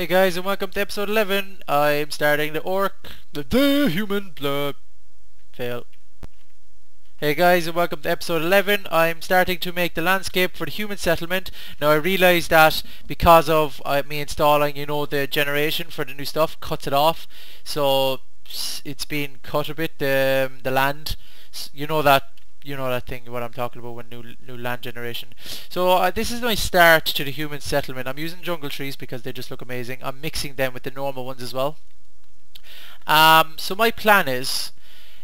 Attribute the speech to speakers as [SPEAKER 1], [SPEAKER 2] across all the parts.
[SPEAKER 1] Hey guys, and welcome to episode 11. I'm starting the orc, the human blood. Fail. Hey guys, and welcome to episode 11. I'm starting to make the landscape for the human settlement. Now I realised that because of me installing, the generation for the new stuff, cuts it off. So it's been cut a bit, the land. You know that thing, what I'm talking about, when new land generation. So this is my start to the human settlement. I'm using jungle trees because they just look amazing. I'm mixing them with the normal ones as well. So my plan is,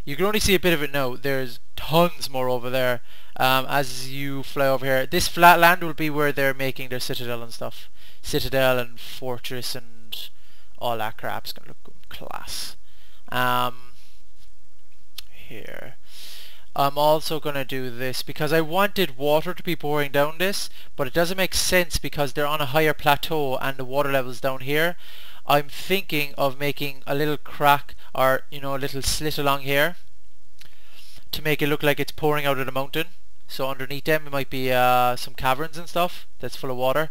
[SPEAKER 1] you can only see a bit of it now. There's tons more over there. As you fly over here, this flat land will be where they're making their citadel and stuff. Citadel and fortress and all that crap. It's gonna look class. Here. I'm also going to do this because I wanted water to be pouring down this, but it doesn't make sense because they're on a higher plateau and the water level's down here. I'm thinking of making a little crack, or a little slit along here to make it look like it's pouring out of the mountain. So underneath them it might be some caverns and stuff that's full of water.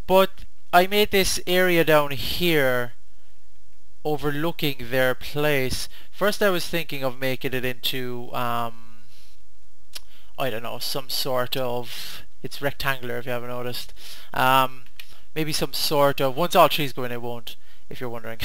[SPEAKER 1] But I made this area down here overlooking their place. First I was thinking of making it into I don't know, some sort of, it's rectangular if you haven't noticed, maybe some sort of, once all trees go in it won't, if you're wondering.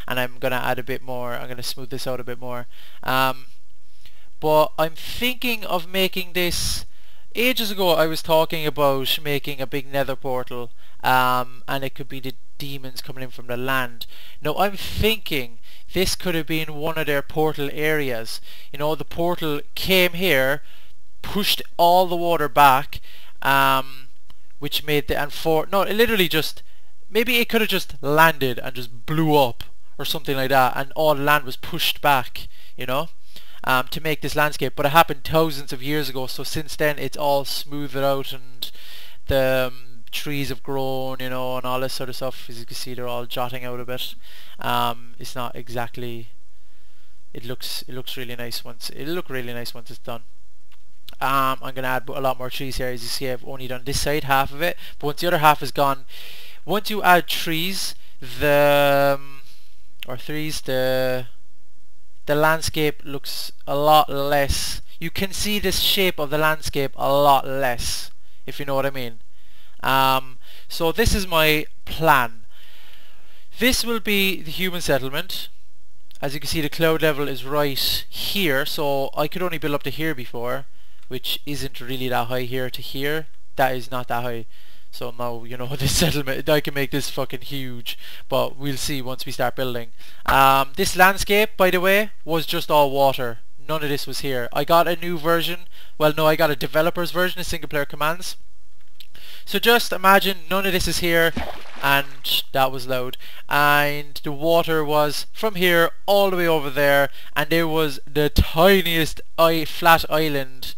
[SPEAKER 1] And I'm gonna add a bit more, I'm gonna smooth this out a bit more, but I'm thinking of making this. Ages ago I was talking about making a big nether portal, and it could be the demons coming in from the land. Now I'm thinking this could have been one of their portal areas. The portal came here, pushed all the water back, which made the, it literally just, maybe it could have just landed and just blew up or something like that, and all the land was pushed back, to make this landscape. But it happened thousands of years ago, so since then it's all smoothed out and the trees have grown, and all this sort of stuff. As you can see, they're all jotting out a bit. It's not exactly, it looks really nice once, it'll look really nice once it's done. I'm going to add a lot more trees here. As you see, I've only done this side, half of it, but once the other half is gone, once you add trees, the landscape looks a lot less, you can see this shape of the landscape a lot less, if you know what I mean. So this is my plan. This will be the human settlement. As you can see, the cloud level is right here, so I could only build up to here before, which isn't really that high. Here to here, that is not that high. So now, this settlement, I can make this fucking huge, but we'll see once we start building. This landscape, by the way, was just all water. None of this was here. I got a new version, well no, I got a developer's version of single player commands. So just imagine none of this is here, and that was loud, and the water was from here all the way over there, and there was the tiniest flat island.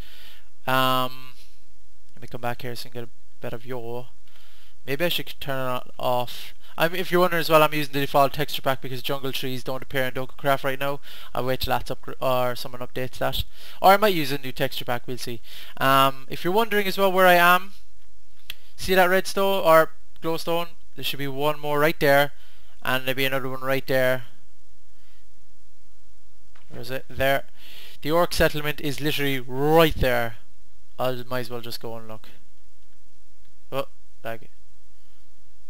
[SPEAKER 1] Let me come back here so I can get a better view. Maybe I should turn it off. If you're wondering as well, I'm using the default texture pack because jungle trees don't appear in Dokucraft right now. I'll wait till that's up, or someone updates that, or I might use a new texture pack, we'll see. If you're wondering as well where I am, see that redstone or glowstone? There should be one more right there, and there'll be another one right there. Where is it? There. The orc settlement is literally right there. I might as well just go and look. Oh, lag.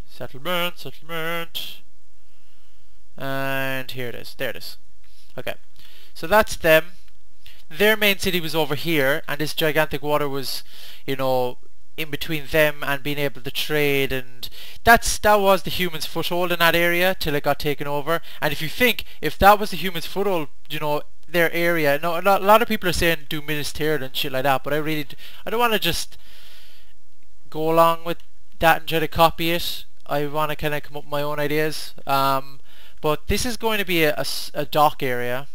[SPEAKER 1] Settlement. And here it is. There it is. Okay. So that's them. Their main city was over here, and this gigantic water was, in between them and being able to trade, and that was the humans' foothold in that area till it got taken over. And if you think, if that was the humans' foothold, their area, no, a lot of people are saying do ministerial and shit like that, but I don't want to just go along with that and try to copy it. I want to kind of come up with my own ideas. But this is going to be a dock area,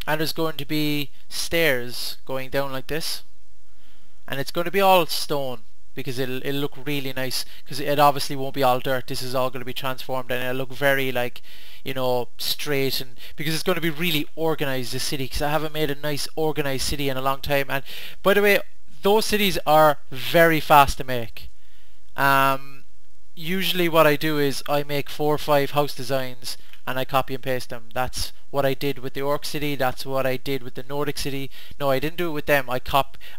[SPEAKER 1] and there's going to be stairs going down like this, and it's going to be all stone because it'll look really nice, because it obviously won't be all dirt. This is all going to be transformed, and it'll look very like, straight, and because it's going to be really organized, the city, because I haven't made a nice organized city in a long time. And by the way, those cities are very fast to make. usually what I do is I make 4 or 5 house designs and I copy and paste them. That's what I did with the Orc City, that's what I did with the Nordic City. No, I didn't do it with them. I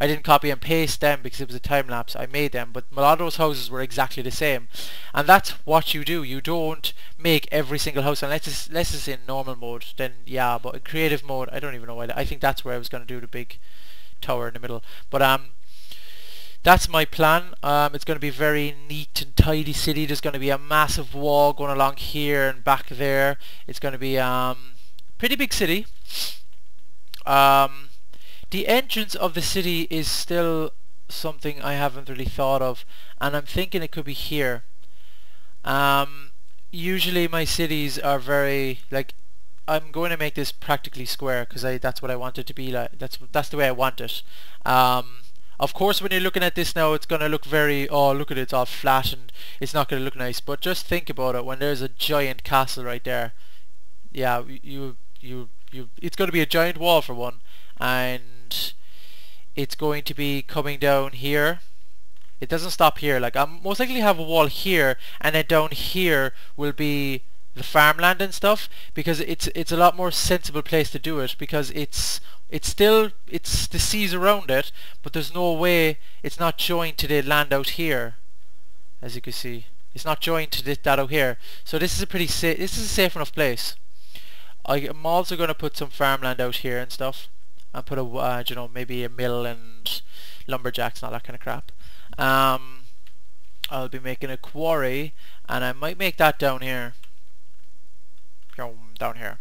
[SPEAKER 1] didn't copy and paste them because it was a time lapse. I made them, but a lot of those houses were exactly the same. And that's what you do. You don't make every single house unless it's in normal mode. Then yeah, but in creative mode, I don't even know why. I think that's where I was going to do the big tower in the middle. But that's my plan. It's going to be a very neat and tidy city. There's going to be a massive wall going along here and back there. It's going to be pretty big city. The entrance of the city is still something I haven't really thought of, and I'm thinking it could be here. Usually my cities are very, like, I'm going to make this practically square because that's what I want it to be like. That's the way I want it. Of course, when you're looking at this now, it's going to look very, oh look at it, it's all flat and it's not going to look nice. But just think about it, when there's a giant castle right there, yeah, it's going to be a giant wall for one, and it's going to be coming down here. It doesn't stop here. Like, I'm most likely have a wall here, and then down here will be the farmland and stuff, because it's a lot more sensible place to do it, because it's the seas around it, but there's no way it's not joined to the land out here. As you can see, it's not joined to that out here. So this is a pretty safe. This is a safe enough place. I'm also going to put some farmland out here and stuff, and put a you know, maybe a mill and lumberjacks and all that kind of crap. I'll be making a quarry, and I might make that down here. Down here.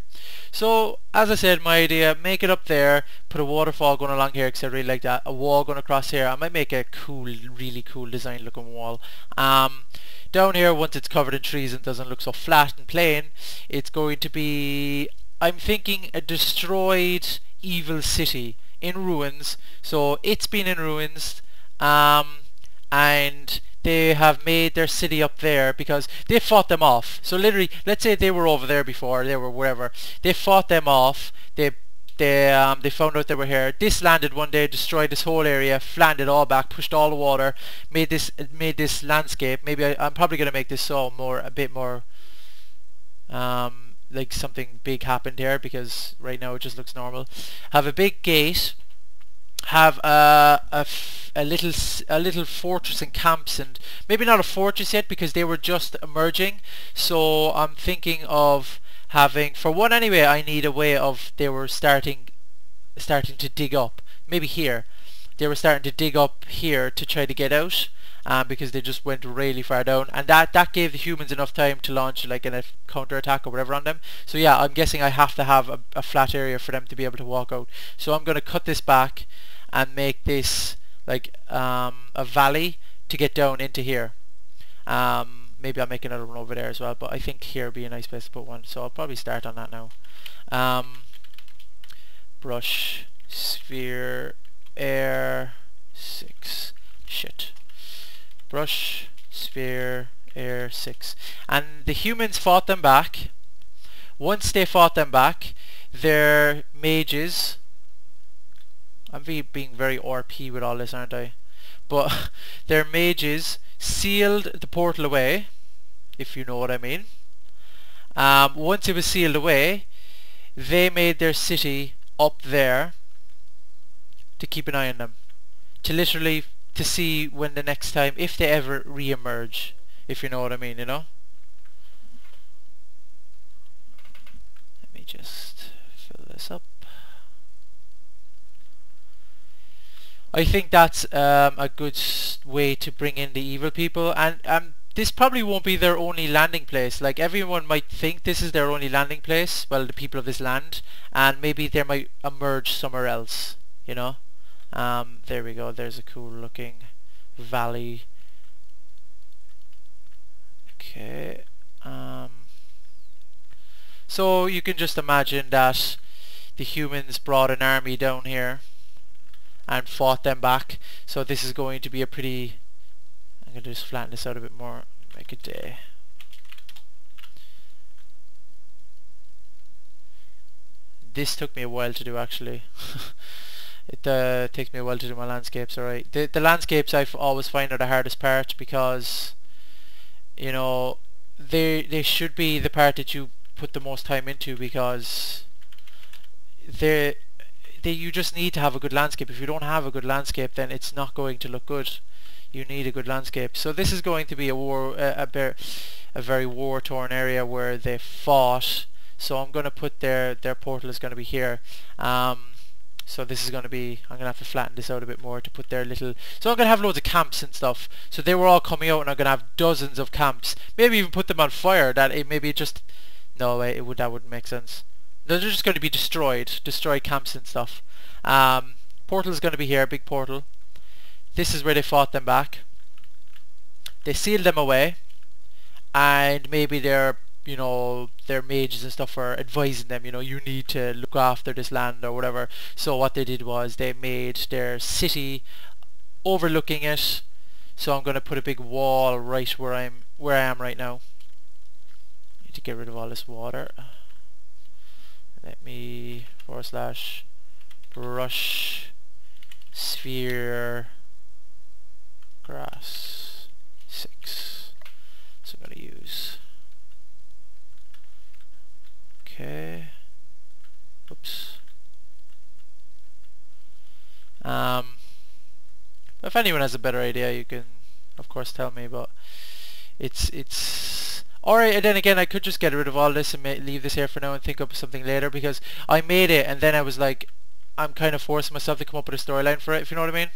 [SPEAKER 1] So as I said, my idea, make it up there, put a waterfall going along here because I really like that, a wall going across here. I might make a cool, really cool design looking wall. Down here, once it's covered in trees and doesn't look so flat and plain, it's going to be, I'm thinking, a destroyed evil city in ruins. So it's been in ruins, and they have made their city up there because they fought them off. So literally, let's say they were over there before, they were wherever. They fought them off. They found out they were here. This landed one day, destroyed this whole area, flattened it all back, pushed all the water, made this landscape. Maybe I'm probably gonna make this so a bit more like something big happened here, because right now it just looks normal. Have a big gate. Have a little fortress and camps, and maybe not a fortress yet because they were just emerging. So I'm thinking of having, for one anyway, I need a way of, they were starting to dig up. Maybe here they were starting to dig up here to try to get out, because they just went really far down, and that gave the humans enough time to launch like a counter attack or whatever on them. So yeah, I'm guessing I have to have a flat area for them to be able to walk out. So I'm going to cut this back and make this like a valley to get down into here. Maybe I'll make another one over there as well, but I think here would be a nice place to put one, so I'll probably start on that now. Brush, sphere, air, 6. Shit. Brush, sphere, air, 6. And the humans fought them back. Once they fought them back, their mages, I'm being very RP with all this, aren't I? But their mages sealed the portal away, if you know what I mean. Once it was sealed away, they made their city up there to keep an eye on them, to literally to see when the next time, if they ever re-emerge, if you know what I mean, you know. Let me just fill this up. I think that's a good way to bring in the evil people, and this probably won't be their only landing place. Like, everyone might think this is their only landing place, well, the people of this land, and maybe they might emerge somewhere else, you know. There we go, there's a cool looking valley. Okay, so you can just imagine that the humans brought an army down here and fought them back. So this is going to be a pretty, I'm going to just flatten this out a bit more, make it day. This took me a while to do, actually. It takes me a while to do my landscapes, alright. The landscapes I always find are the hardest part, because you know, they should be the part that you put the most time into, because you just need to have a good landscape. If you don't have a good landscape, then it's not going to look good. You need a good landscape. So this is going to be a very war-torn area where they fought. So I'm going to put their portal is going to be here. So this is going to be, I'm going to have to flatten this out a bit more to put their little, so I'm going to have loads of camps and stuff. So they were all coming out, and I'm going to have dozens of camps. Maybe even put them on fire. Maybe just, no way, that wouldn't make sense. No, they're just going to be destroy camps and stuff. Portal is going to be here, big portal. This is where they fought them back. They sealed them away, and maybe their mages and stuff are advising them, you need to look after this land or whatever. So what they did was they made their city overlooking it. So I'm going to put a big wall right where I am right now. Need to get rid of all this water. Let me / brush sphere grass 6. So I'm going to use, okay, oops. If anyone has a better idea, you can of course tell me, but it's alright. And then again, I could just get rid of all this and leave this here for now and think up something later, because I made it and then I was like, I'm kind of forcing myself to come up with a storyline for it, if you know what I mean.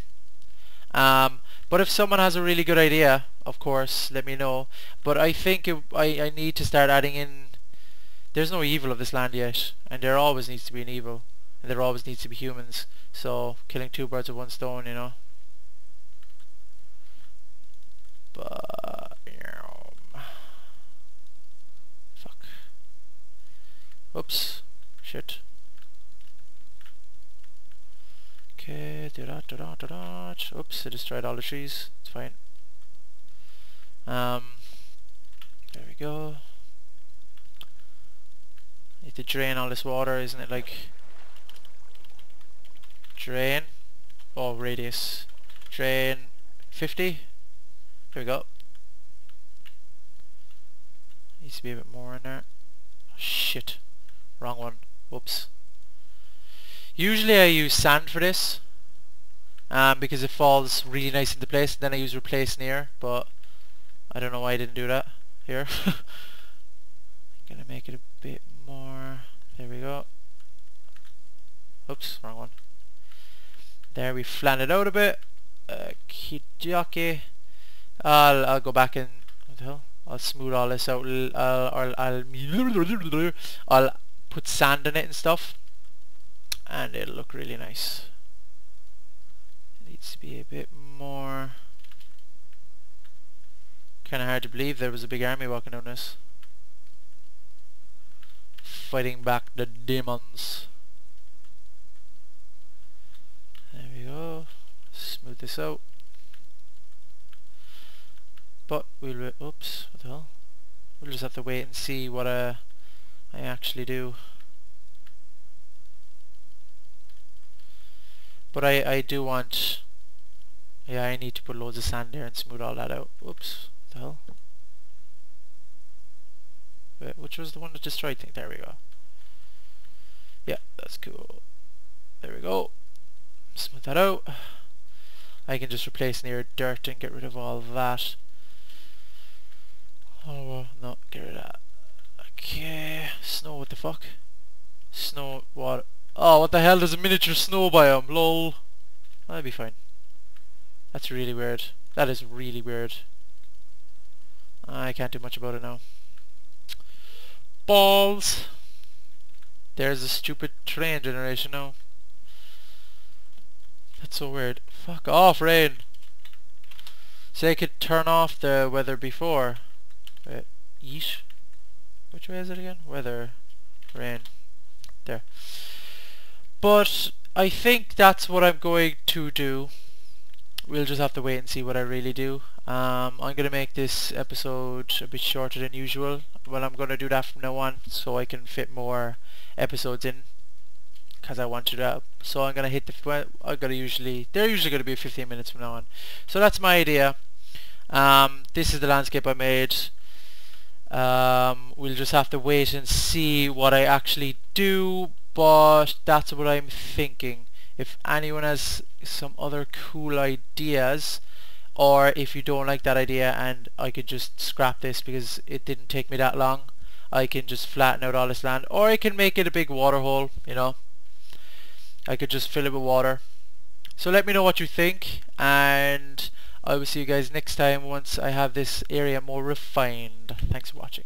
[SPEAKER 1] But if someone has a really good idea, of course, let me know. But I think I need to start adding in, there's no evil of this land yet, and there always needs to be an evil, and there always needs to be humans. So killing 2 birds with 1 stone, But fuck. Oops. Shit. Okay. Oops, I destroyed all the trees. It's fine. There we go. Need to drain all this water, isn't it? Like, drain. Oh, radius. Drain 50. There we go. Needs to be a bit more in there. Oh, shit. Wrong one. Whoops. Usually I use sand for this, because it falls really nice into place. Then I use replace near, but I don't know why I didn't do that here. I'm gonna make it a bit more. There we go. Oops, wrong one. There, we flattened it out a bit. Kidoki. I'll go back and, what the hell? I'll smooth all this out. I'll put sand in it and stuff, and it'll look really nice. It needs to be a bit more. Kind of hard to believe there was a big army walking down this, fighting back the demons. There we go. Smooth this out. But we'll, oops, what the hell? We'll just have to wait and see what I actually do. But I do want, yeah, I need to put loads of sand there and smooth all that out. Oops, what the hell? Wait, which was the one that destroyed thing? There we go. Yeah, that's cool. There we go. Smooth that out. I can just replace near dirt and get rid of all that. Oh well, no, get rid of that. Okay, snow, what the fuck? Snow, water. Oh, what the hell, there's a miniature snow biome, lol. That'll be fine. That's really weird. That is really weird. I can't do much about it now. Balls! There's a stupid train generation now. That's so weird. Fuck off, rain! So I could turn off the weather before. Wait, yeesh. Which way is it again? Weather, rain. There. But I think that's what I'm going to do. We'll just have to wait and see what I really do. I'm going to make this episode a bit shorter than usual. Well, I'm going to do that from now on so I can fit more episodes in, because I want you to. So I'm going to hit the, they're usually going to be 15 minutes from now on. So that's my idea. This is the landscape I made. We'll just have to wait and see what I actually do, but that's what I'm thinking. If anyone has some other cool ideas, or if you don't like that idea and I could just scrap this because it didn't take me that long, I can just flatten out all this land, or I can make it a big water hole, you know. I could just fill it with water. So let me know what you think, and I will see you guys next time once I have this area more refined. Thanks for watching.